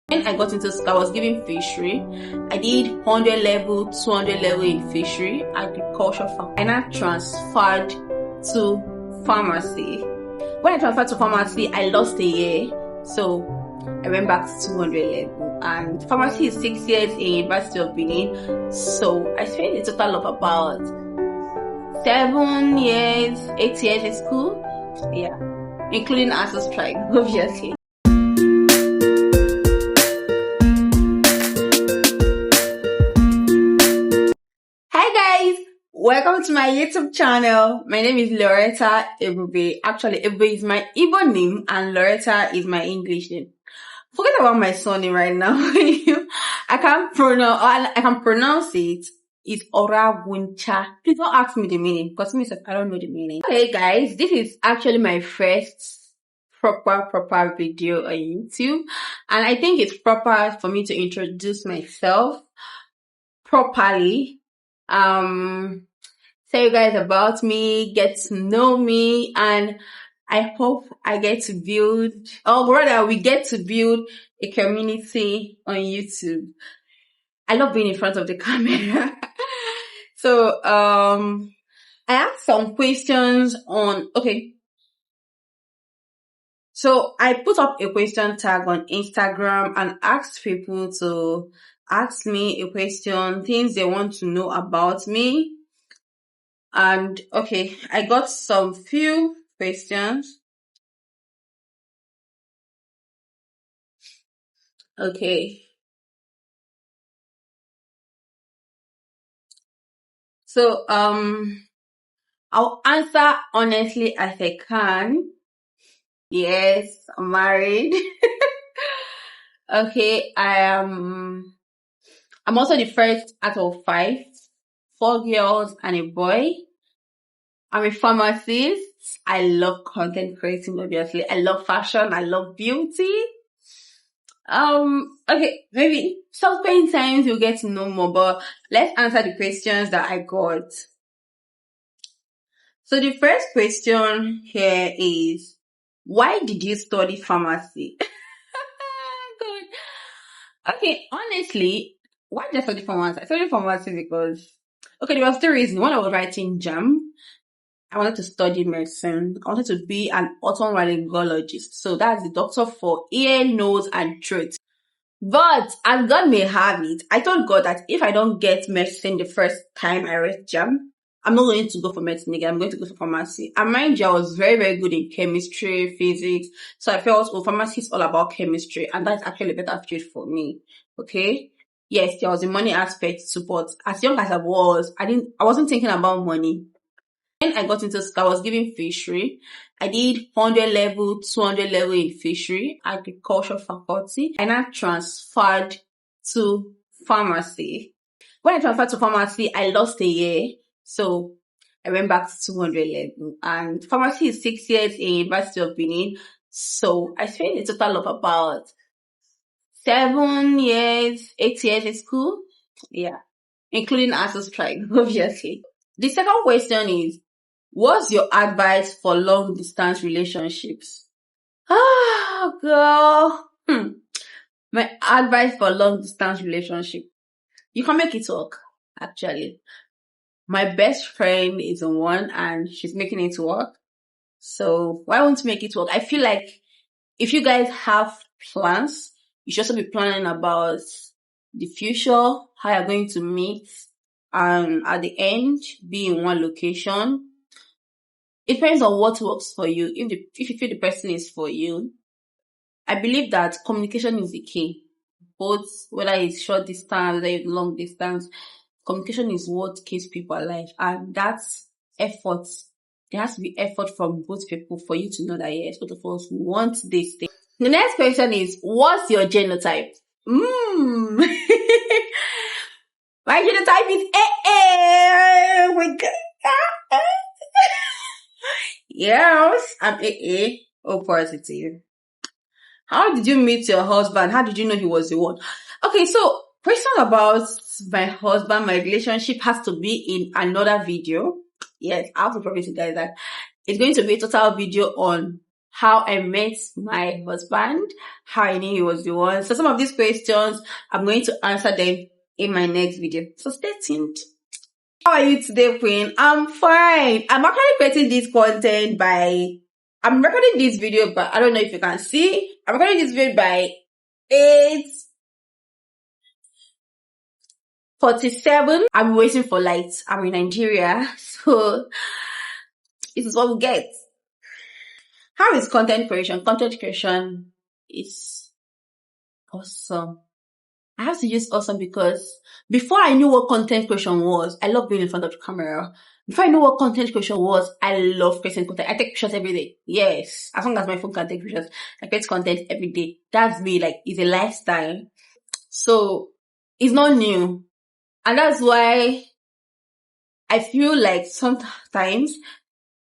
When I got into school, I was given fishery. I did 100 level, 200 level in fishery, agriculture. I now transferred to pharmacy. When I transferred to pharmacy, I lost a year. So I went back to 200 level. And pharmacy is 6 years in University of Benin. So I spent a total of about 7 years, 8 years in school. Yeah. Including ASU strike, obviously. Welcome to my YouTube channel. My name is Loretta Ebube. Actually, Ebube is my Igbo name and Loretta is my English name. Forget about my surname right now. I can pronounce it. It's Orawuncha. Please don't ask me the meaning because I don't know the meaning. Okay, guys, this is actually my first proper video on YouTube, and I think it's proper for me to introduce myself properly. Tell you guys about me, get to know me, and I hope I get to build, or rather we get to build a community on YouTube. I love being in front of the camera. So, I have some questions So I put up a question tag on Instagram and asked people to ask me a question, things they want to know about me. And okay, I got some few questions. Okay. So, I'll answer honestly as I can. Yes, I'm married. Okay, I'm also the first out of 5, 4 girls and a boy. I'm a pharmacist. I love content creating, obviously. I love fashion. I love beauty. Okay, maybe subsequent times you'll get to know more, but let's answer the questions that I got. So the first question here is, why did you study pharmacy? Good. Okay, honestly, why did I study pharmacy? I studied pharmacy because, there was 2 reasons. One, I was writing JAM. I wanted to study medicine. I wanted to be an otolaryngologist. So that's the doctor for ear, nose, and throat. But as God may have it, I told God that if I don't get medicine the first time I write JAM, I'm not going to go for medicine again. I'm going to go for pharmacy. And mind you, I was very, very good in chemistry, physics. So I felt, pharmacy is all about chemistry. And that's actually a better field for me. Okay. Yes, there was a money aspect too, but as young as I wasn't thinking about money. When I got into school, I was given fishery. I did 100 level, 200 level in fishery, agriculture faculty. I now transferred to pharmacy. When I transferred to pharmacy, I lost a year. So I went back to 200 level. And pharmacy is 6 years in University of Benin. So I spent a total of about 7 years, 8 years in school. Yeah. Including ASU strike, obviously. The second question is, what's your advice for long distance relationships? Girl. My advice for long distance relationship. You can make it work, actually. My best friend is the one and she's making it work. So why won't you make it work? I feel like if you guys have plans, you should also be planning about the future, how you're going to meet, and at the end, be in one location. It depends on what works for you. If you feel the person is for you, I believe that communication is the key. Both, whether it's short distance, whether it's long distance, communication is what keeps people alive. And that's effort. There has to be effort from both people for you to know that, yes, both of us want this thing. The next question is, what's your genotype? My genotype is AA. Oh my God. Yes, I'm AA. O positive. How did you meet your husband? How did you know he was the one? Okay, so question about my husband, my relationship has to be in another video. Yes, I have to promise you guys that it's going to be a total video on how I met my husband, how I knew he was the one. So some of these questions, I'm going to answer them in my next video. So stay tuned. How are you today, Queen? I'm fine. I'm actually creating this content I'm recording this video, but I don't know if you can see. I'm recording this video by 8:47. I'm waiting for light. I'm in Nigeria, so this is what we get. How is content creation? Content creation is awesome. I have to use awesome because before I knew what content creation was, I love being in front of the camera. Before I knew what content creation was, I love creating content. I take pictures every day. Yes. As long as my phone can take pictures, I create content every day. That's me. Like, it's a lifestyle. So, it's not new. And that's why I feel like sometimes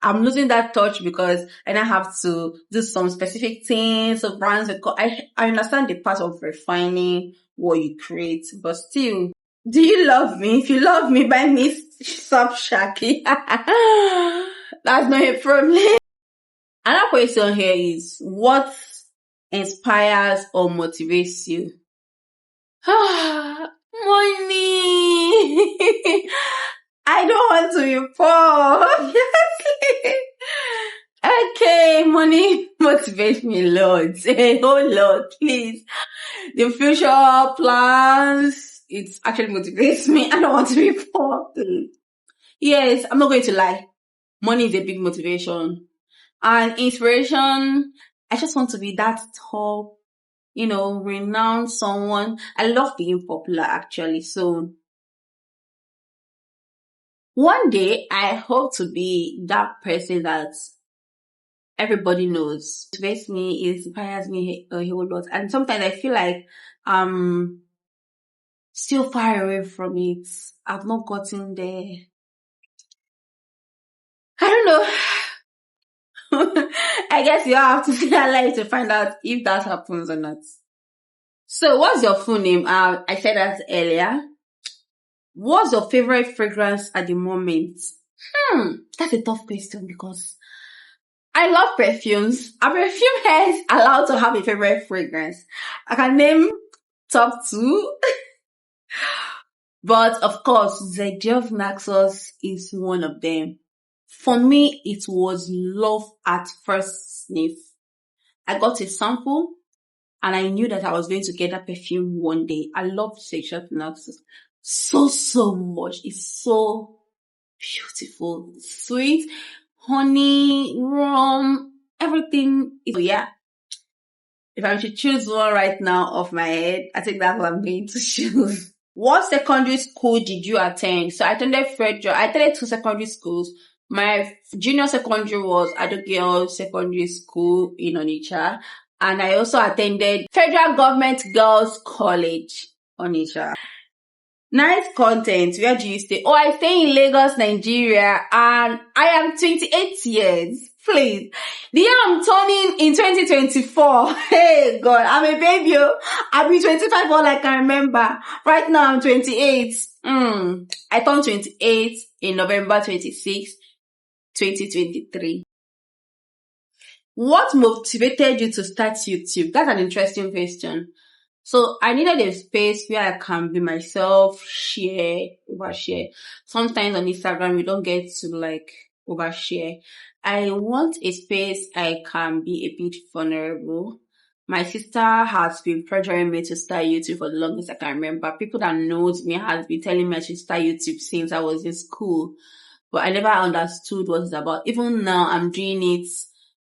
I'm losing that touch because I now have to do some specific things. So brands, I understand the part of refining what you create, but still, do you love me? If you love me, buy me some Shaki. That's not a problem. Another question here is, what inspires or motivates you? Money. I don't want to be poor. Okay, money motivates me a lot. A whole lot, please. The future plans, it actually motivates me. I don't want to be poor. Yes, I'm not going to lie. Money is a big motivation. And inspiration, I just want to be that top, renowned someone. I love being popular actually. So one day I hope to be that person that everybody knows. It motivates me, it inspires me a whole lot. And sometimes I feel like I'm still far away from it. I've not gotten there. I don't know. I guess you have to see that light to find out if that happens or not. So what's your full name? I said that earlier. What's your favorite fragrance at the moment? That's a tough question because I love perfumes. A perfume head is allowed to have a favorite fragrance. I can name top 2. But of course, Zedgev Naxos is one of them. For me, it was love at first sniff. I got a sample and I knew that I was going to get that perfume one day. I love Zedgev Naxos so much. It's so beautiful, sweet, honey, rum, everything. Yeah. If I should choose one right now off my head, I think that's what I'm going to choose. What secondary school did you attend? So I attended Frederick. I attended 2 secondary schools. My junior secondary was Ado Girls Secondary School in Onitsha. And I also attended Federal Government Girls College, Onitsha. Nice content. Where do you stay? Oh, I stay in Lagos, Nigeria, and I am 28 years. Please. The year I'm turning in 2024. Hey, God, I'm a baby. I'll be 25 all I can remember. Right now, I'm 28. I turned 28 in November 26, 2023. What motivated you to start YouTube? That's an interesting question. So I needed a space where I can be myself, overshare. Sometimes on Instagram, we don't get to overshare. I want a space I can be a bit vulnerable. My sister has been pressuring me to start YouTube for the longest I can remember. People that knows me has been telling me I should start YouTube since I was in school. But I never understood what it's about. Even now, I'm doing it.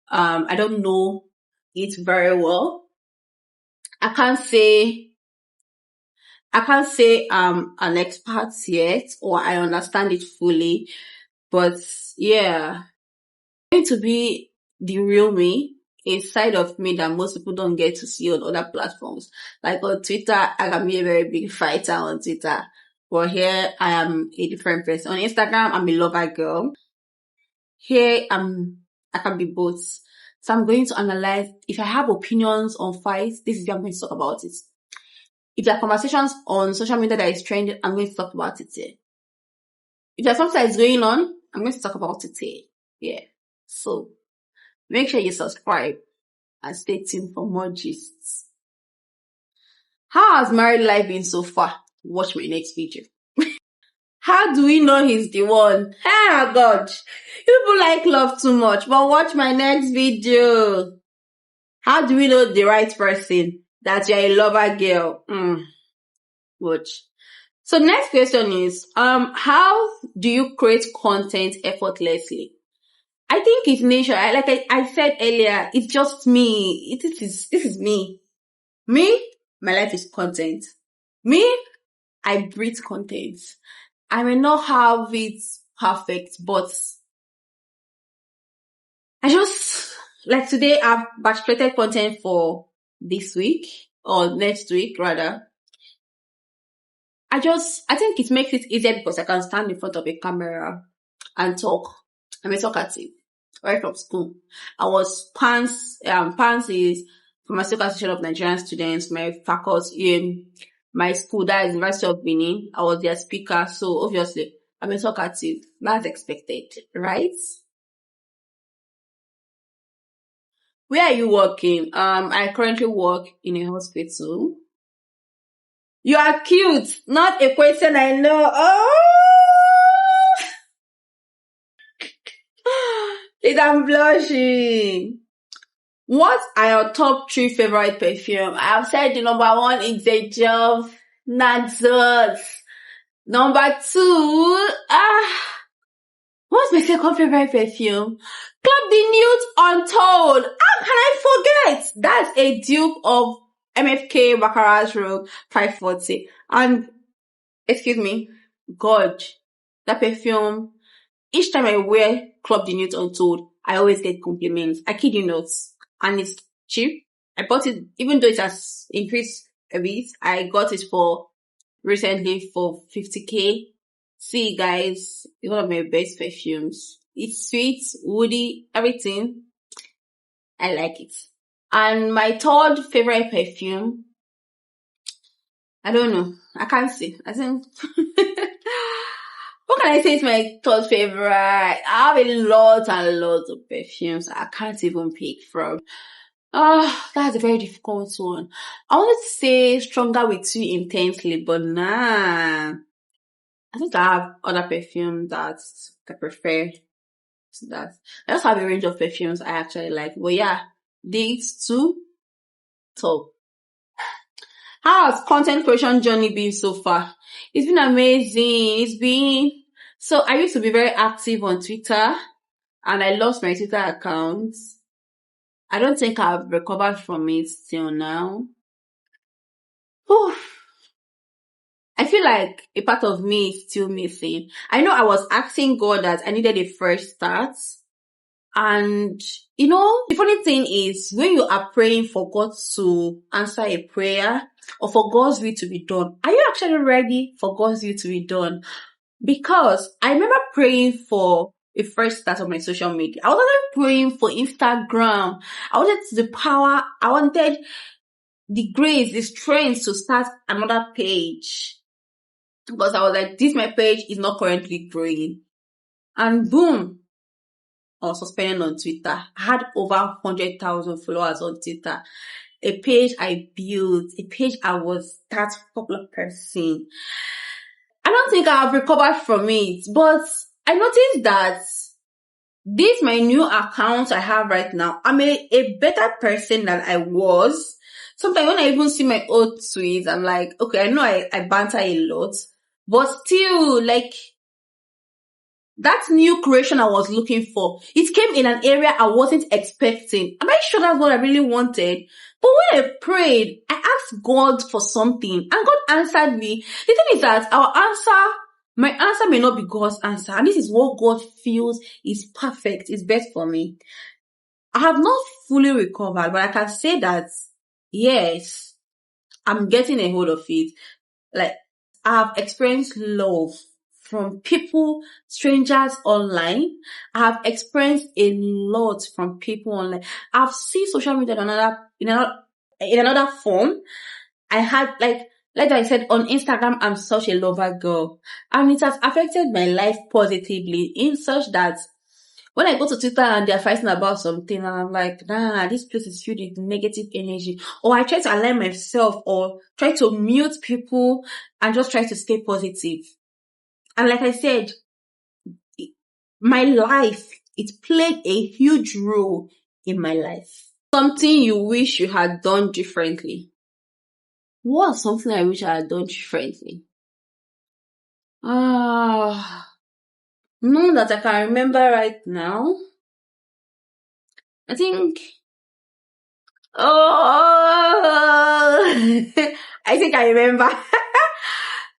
I don't know it very well. I can't say I'm an expert yet or I understand it fully, but yeah, going to be the real me, a side of me that most people don't get to see on other platforms. Like on Twitter, I can be a very big fighter on Twitter, but here I am a different person. On Instagram, I'm a lover girl. Here I can be both. So I'm going to analyze. If I have opinions on fights, this is where I'm going to talk about it. If there are conversations on social media that is trending, I'm going to talk about it here. If there's something that is going on, I'm going to talk about it here. Yeah. So Make sure you subscribe and stay tuned for more gists. How has married life been so far? Watch my next video. How do we know he's the one? Ah, God. People like love too much, but watch my next video. How do we know the right person? That you're a lover girl. Watch. So next question is, how do you create content effortlessly? I think it's nature. Like I said earlier, it's just me. This is me. Me, my life is content. Me, I breathe content. I may not have it perfect, but I just, like today, I've batch created content for this week, or next week rather. I think it makes it easier because I can stand in front of a camera and talk. I'm a talkative right from school. I was PANS is Pharmaceutical Association of Nigerian Students, my faculty in my school, that is University of Benin. I was their speaker, so obviously I'm a talkative. That's expected, right? Where are you working? I currently work in a hospital. You are cute. Not a question I know. I'm blushing. What are your top 3 favorite perfume? I have said the number 1 is a gel, Naxos. Number 2, what's my second favorite perfume? Club the Nude Untold. How can I forget? That's a dupe of MFK Baccarat Rogue 540. And, excuse me, God, that perfume, each time I wear Club the Nude Untold, I always get compliments. I kid you not. And it's cheap. I bought it, even though it has increased a bit, I got it recently for 50k. See guys, it's one of my best perfumes. It's sweet, woody, everything. I like it. And my third favorite perfume, I don't know. I can't say. I think what can I say is my third favorite? I have a lot and lots of perfumes I can't even pick from. That's a very difficult one. I wanted to say Stronger With You Intensely, but nah. I think I have other perfumes that I prefer to that. I just have a range of perfumes I actually like. But yeah, these two, top. How has content creation journey been so far? It's been amazing. So I used to be very active on Twitter and I lost my Twitter account. I don't think I've recovered from it till now. Whew. I feel like a part of me is still missing. I know I was asking God that I needed a fresh start. And, the funny thing is, when you are praying for God to answer a prayer or for God's will to be done, are you actually ready for God's will to be done? Because I remember praying for a fresh start of my social media. I was also praying for Instagram. I wanted the power. I wanted the grace, the strength to start another page. Because I was like, my page is not currently growing. And boom, I was suspended on Twitter. I had over 100,000 followers on Twitter. A page I built, a page I was that popular person. I don't think I have recovered from it, but I noticed that this my new account I have right now, I'm a better person than I was. Sometimes when I even see my old tweets, I'm like, okay, I know I banter a lot, but still, like, that new creation I was looking for, it came in an area I wasn't expecting. Am I sure that's what I really wanted? But when I prayed, I asked God for something and God answered me. The thing is that my answer may not be God's answer. And this is what God feels is perfect, is best for me. I have not fully recovered, but I can say that, yes, I'm getting a hold of it. Like, I have experienced love from people, strangers online. I have experienced a lot from people online. I've seen social media in another form. I had like I said on Instagram, I'm such a lover girl, and it has affected my life positively in such that When I go to Twitter and they're fighting about something, and I'm like, nah, this place is filled with negative energy. Or I try to align myself or try to mute people and just try to stay positive. And like I said, my life, it played a huge role in my life. Something you wish you had done differently. What's something I wish I had done differently? None that I can remember right now. I think, I think I remember.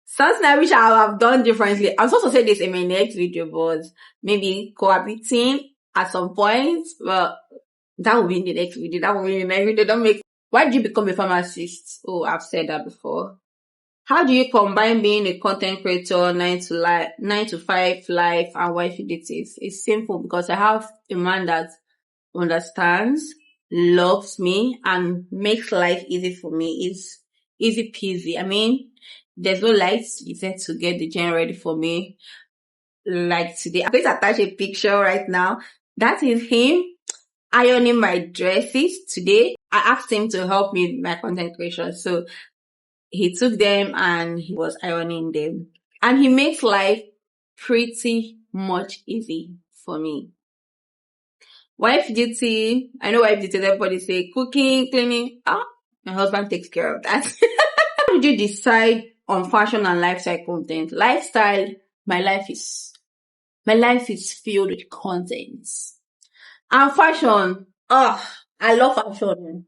Something I wish I would have done differently. I'm supposed to say this in my next video, but maybe cohabiting at some point. Well, that will be in the next video. That will be in the next video. Why did you become a pharmacist? Oh, I've said that before. How do you combine being a content creator, 9 to 5 life and wifey duties? It's simple because I have a man that understands, loves me, and makes life easy for me. It's easy peasy. I mean, there's no lights. He said to get the gen ready for me. Like today, I'm going to attach a picture right now. That is him ironing my dresses today. I asked him to help me with my content creation. So he took them and he was ironing them. And he makes life pretty much easy for me. Wife duty, I know wife duty, everybody say cooking, cleaning. My husband takes care of that. How did you decide on fashion and lifestyle content? Lifestyle, my life is filled with content. And fashion, I love fashion.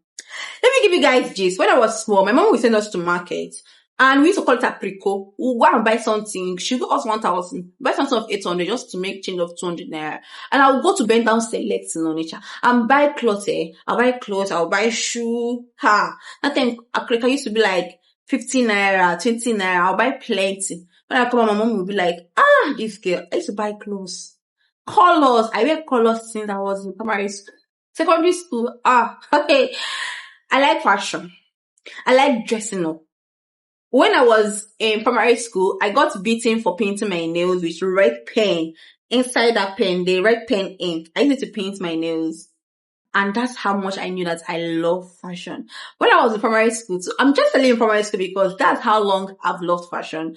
Let me give you guys gist. When I was small, my mom would send us to market. And we used to call it a preco. We'll go and buy something. She'll give us 1,000. Buy something of 800 just to make change of 200 naira. And I'll go to Bend Down Select in Onitsha and buy clothes. I'll buy clothes. I'll buy shoe. That time, Akrika used to be like 15 naira, 20 naira. I'll buy plenty. When I come home, my mom will be like, this girl. I used to buy clothes. Colors. I wear colors since I was in primary school. Secondary school. Okay. I like fashion. I like dressing up. When I was in primary school, I got beaten for painting my nails with red pen. Inside that pen, the red pen ink. I used to paint my nails. And that's how much I knew that I love fashion. When I was in primary school, so I'm just telling you primary school because that's how long I've loved fashion.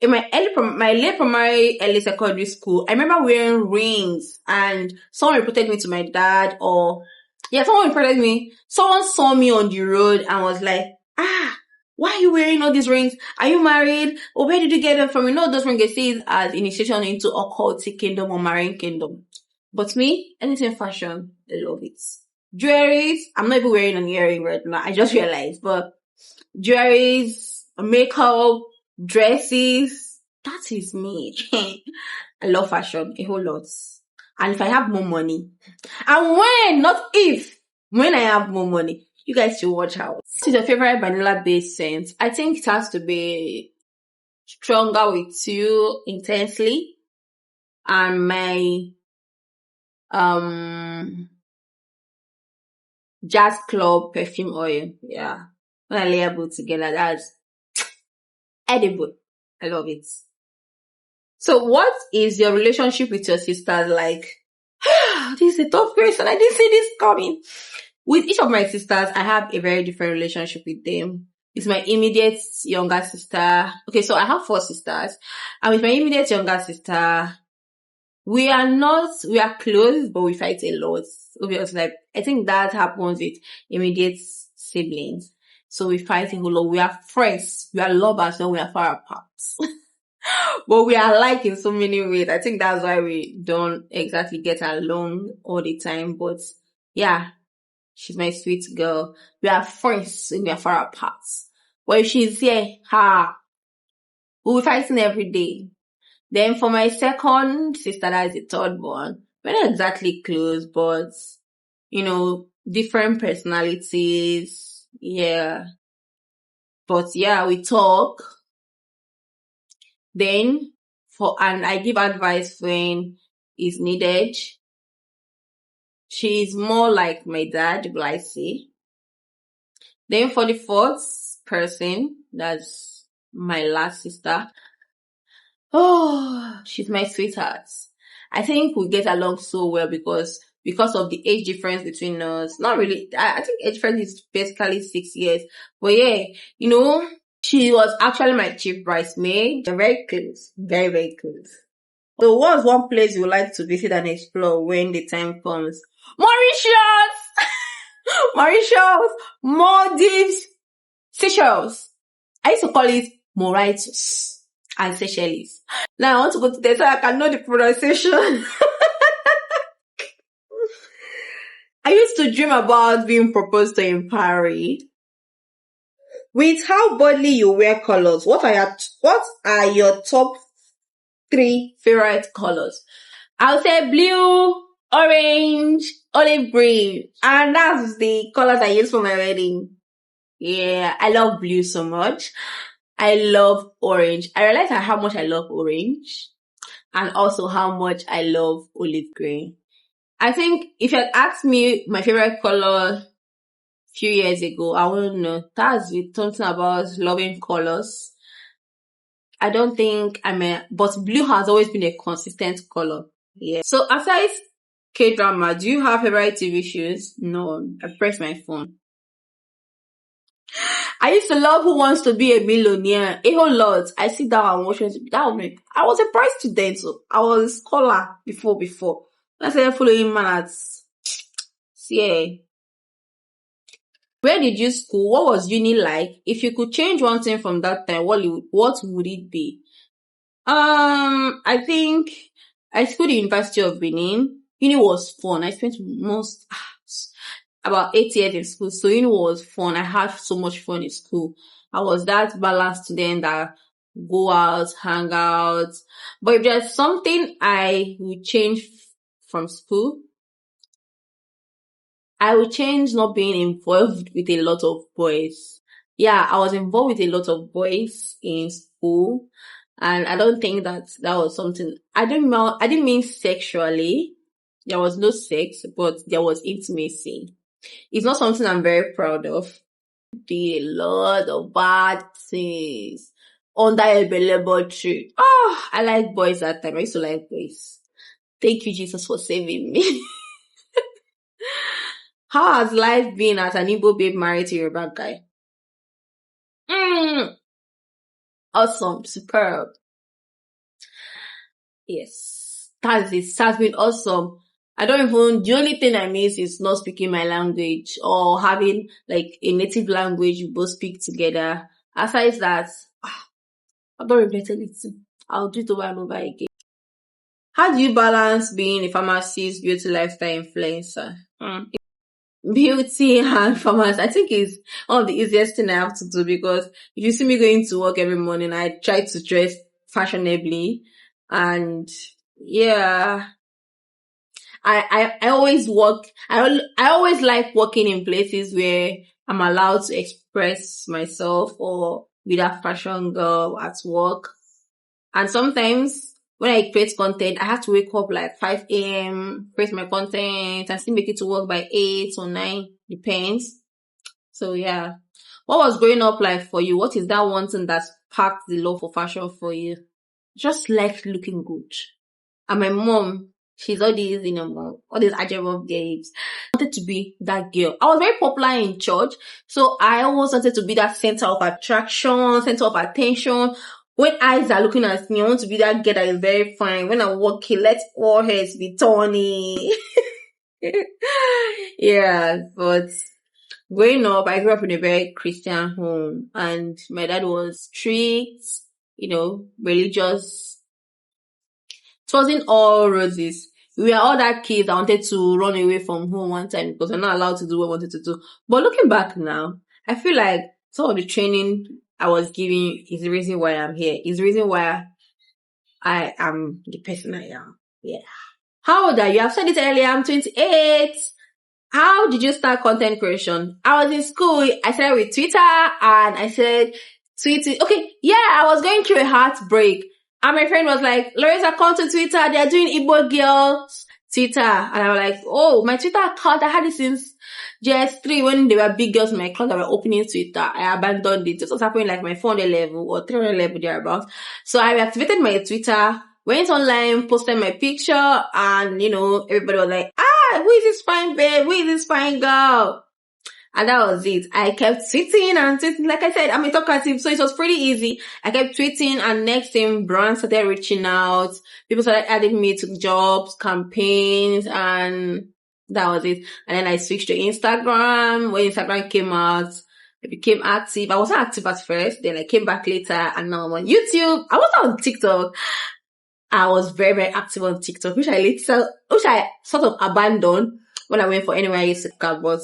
In my late primary, early secondary school, I remember wearing rings and someone reported me to my dad someone reported me. Someone saw me on the road and was like, why are you wearing all these rings? Are you married? Or where did you get them from? You know those rings they say as initiation into occultic kingdom or marine kingdom. But me, anything fashion, I love it. Jewelries, I'm not even wearing an earring right now. I just realized. But jewelries, makeup, dresses, that is me. I love fashion a whole lot. And if I have more money, and when I have more money, you guys should watch out. What is your favorite vanilla based scent? I think it has to be Stronger With You, Intensely, and my Jazz Club perfume oil. Yeah. When I layer both together, that's edible. I love it. So what is your relationship with your sisters like? This is a tough question. I didn't see this coming. With each of my sisters, I have a very different relationship with them. It's my immediate younger sister. Okay, so I have 4 sisters. And with my immediate younger sister, we are close, but we fight a lot. Obviously, I think that happens with immediate siblings. So we fight a whole lot. We are friends. We are lovers when we are far apart. But we are alike in so many ways. I think that's why we don't exactly get along all the time. But yeah, she's my sweet girl. We are friends when we are far apart. But if she's here, we'll be fighting every day. Then for my second sister, that's the third one, we're not exactly close, but, different personalities. Yeah. But yeah, we talk. Then and I give advice when it's needed. She's more like my dad, will I say. Then for the fourth person, that's my last sister. Oh, she's my sweetheart. I think we get along so well because of the age difference between us. Not really. I think age difference is basically 6 years. But yeah, she was actually my chief bridesmaid. They're very close. Very, very close. So what's one place you would like to visit and explore when the time comes? Mauritius! Mauritius! Maldives! Seychelles. I used to call it Mauritius and Seychelles. Now I want to go to there so I can know the pronunciation. I used to dream about being proposed to in Paris. With how boldly you wear colors, what are your top 3 favorite colors? I'll say blue, orange, olive green, and that's the colors I use for my wedding. Yeah, I love blue so much. I love orange. I realized how much I love orange and also how much I love olive green. I think if you had asked me my favorite color a few years ago, I wouldn't know. That's something about loving colors. I don't think but blue has always been a consistent color. Yeah. So aside K-drama, do you have favorite TV shows? No, I press my phone. I used to love Who Wants to Be a Millionaire a whole lot. I sit down and watch it. That was me. I was a prize student, so I was a scholar before. I started following man at yeah. Where did you school? What was uni like? If you could change one thing from that time, what would it be? I think I schooled the University of Benin. Uni was fun. I spent about 8 years in school, so uni was fun. I had so much fun in school. I was that balanced student that go out, hang out. But if there's something I would change from school, I would change not being involved with a lot of boys. Yeah, I was involved with a lot of boys in school, and I don't think that was something. I didn't mean sexually. There was no sex, but there was intimacy. It's not something I'm very proud of. Did a lot of bad things under a believable tree. Oh, I like boys that time. I used to like boys. Thank you, Jesus, for saving me. How has life been as an Igbo babe married to your bad guy? Awesome. Superb. Yes. It has been awesome. The only thing I miss is not speaking my language or having like a native language you both speak together. Aside that, I don't regret anything. I'll do it over and over again. How do you balance being a pharmacist, beauty lifestyle influencer? Beauty and pharmacy, I think is one of the easiest thing I have to do, because if you see me going to work every morning, I try to dress fashionably, and yeah, I always work. I always like working in places where I'm allowed to express myself or be that fashion girl at work. And sometimes when I create content, I have to wake up like 5 a.m., create my content, and still make it to work by 8 or 9, depends. So yeah. What was growing up like for you? What is that one thing that sparked the love for fashion for you? Just like looking good. And my mom, she's all these, all these ajabov babes. I wanted to be that girl. I was very popular in church, so I always wanted to be that center of attraction, center of attention. When eyes are looking at me, I want to be that girl that is very fine. When I'm walking, let all hairs be tawny. Yeah, but growing up, I grew up in a very Christian home, and my dad was strict, religious. It wasn't all roses. We were all that kids that wanted to run away from home one time because we're not allowed to do what we wanted to do. But looking back now, I feel like some of the training I was giving is the reason why I'm here. Is the reason why I am the person I am. Yeah. How old are you? I've said it earlier. I'm 28. How did you start content creation? I was in school. I started with Twitter and I said tweeting. Okay, yeah, I was going through a heartbreak. And my friend was like, Larissa, come to Twitter. They're doing Igbo girls Twitter. And I was like, oh, my Twitter account, I had it since JS3 when there were big girls in my class that were opening Twitter. I abandoned it. It was happening like my 400 level or 300 level thereabouts. So I reactivated my Twitter Went online, posted my picture, and everybody was like, who is this fine babe? Who is this fine girl? And that was it. I kept tweeting and tweeting. Like I said, I'm a talkative, so it was pretty easy. I kept tweeting, and next thing, brands started reaching out. People started adding me to jobs, campaigns, and that was it. And then I switched to Instagram. When Instagram came out, I became active. I wasn't active at first, then I came back later, and now I'm on YouTube. I was on TikTok. I was very, very active on TikTok, which I sort of abandoned when I went for NYS but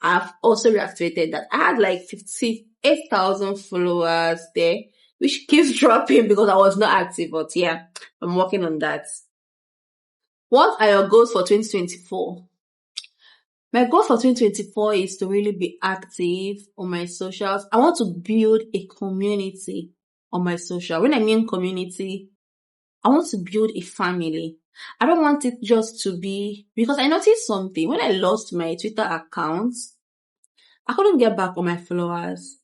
I've also reactivated that. I had like 58,000 followers there, which keeps dropping because I was not active, but yeah, I'm working on that. What are your goals for 2024? My goal for 2024 is to really be active on my socials. I want to build a community on my social. When I mean community, I want to build a family. I don't want it just to be, because I noticed something. When I lost my Twitter account, I couldn't get back on my followers.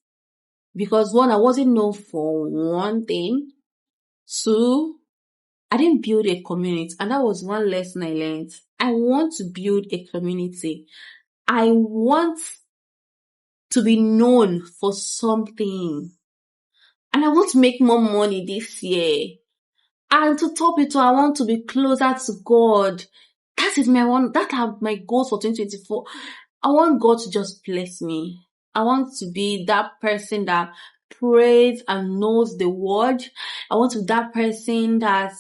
Because one, I wasn't known for one thing. Two, I didn't build a community. And that was one lesson I learned. I want to build a community. I want to be known for something. And I want to make more money this year. And to top it all, I want to be closer to God. That are my goals for 2024. I want God to just bless me. I want to be that person that prays and knows the word. I want to be that person that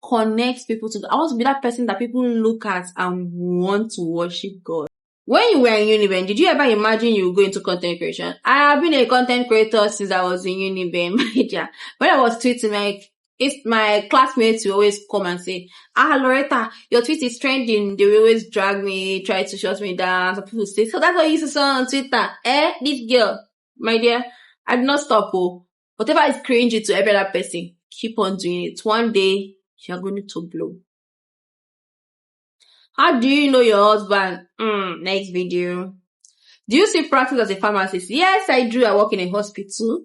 connects people to God. I want to be that person that people look at and want to worship God. When you were in Uniben, did you ever imagine you would go into content creation? I have been a content creator since I was in Uniben. When I was tweeting, my classmates will always come and say, Loretta, your tweet is trending. They will always drag me, try to shut me down. Some people say, so that's what you used to say on Twitter. This girl, my dear, I did not stop. Whatever is cringy to every other person, keep on doing it. One day, you're going to blow. How do you know your husband? Next video. Do you still practice as a pharmacist? Yes, I do. I work in a hospital.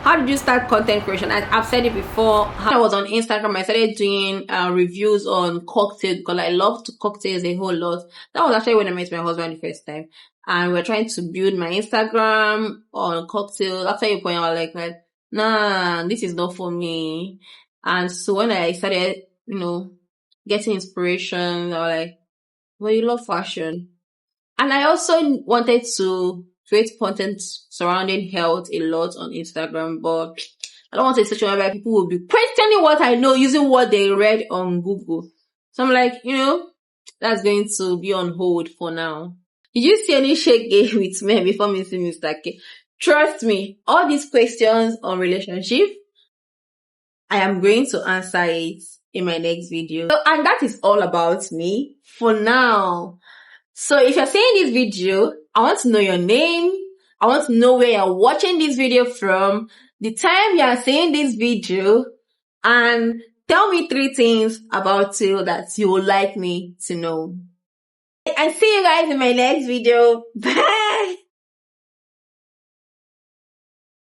How did you start content creation? I've said it before. When I was on Instagram, I started doing reviews on cocktails because I love cocktails a whole lot. That was actually when I met my husband the first time. And we're trying to build my Instagram on cocktails. After a point, I was like, nah, this is not for me. And so when I started, getting inspiration, I was like, well, you love fashion. And I also wanted to create content surrounding health a lot on Instagram, but I don't want a situation where people will be questioning what I know using what they read on Google. So I'm like, that's going to be on hold for now. Did you see any shake game with me before meeting Mr. K? Trust me, all these questions on relationship, I am going to answer it in my next video. And that is all about me for now. So if you're seeing this video, I want to know your name. I want to know where you're watching this video from, the time you are seeing this video, and tell me 3 things about you that you would like me to know. And see you guys in my next video. Bye!